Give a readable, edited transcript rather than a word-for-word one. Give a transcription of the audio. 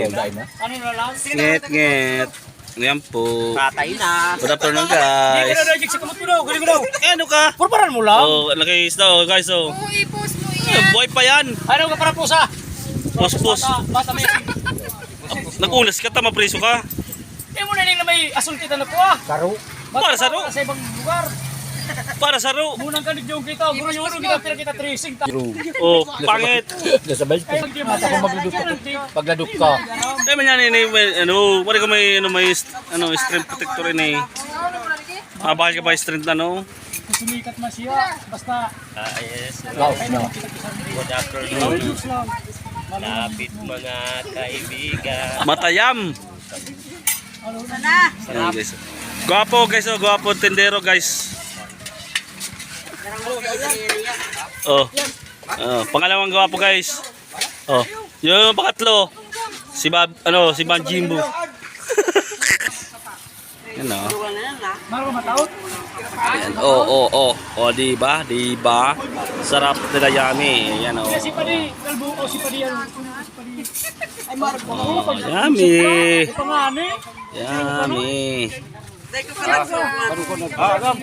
Ano na lang? Nget, nget. Yan po. Patay na. Good afternoon, Hindi guys. ka na dahil sa kamot ko daw. Galing ko daw. Ano ka? Purparan mo lang. Oh, laki isda, oh, guys, oh. Oo, i-post mo yan. Buhay pa yan. Ano ka para pusa? Pus-pus. Bata may. Nagulas ka, mapriso ka. Eh mo na lang na may asol kita na po ah. Karo. Para sa ro. Sa ibang lugar. Para sa ro. Munang ka yung kita. Guro yung kita. Pero kita tracing. Oh, pangit. Nasabay ko. Mata ko magduduk pagladuk ka. Eh, man yan, ano, wala ko may, strength protector rin eh. Bakal ka ba strength na, no? Sumikat man siya. Basta. Yes, Laos na. good afternoon. Juice lang. Lapit mga kaibigan. Matayam. Ayan, guys. Gwapo, guys, oh, gwapo, tendero, guys. Oh. Oh, pangalawang gwapo, guys. Oh, yung pangatlo. Si Ban Jimbo. Yan, oh. Maro mataot. Ayan. Oh, di ba? Di ba? Sarap nila yummy. Yan, oh. Si Padi. Kalbo o si Padi yan. Oh, yummy. Pangani. Yummy. Dahil ko pala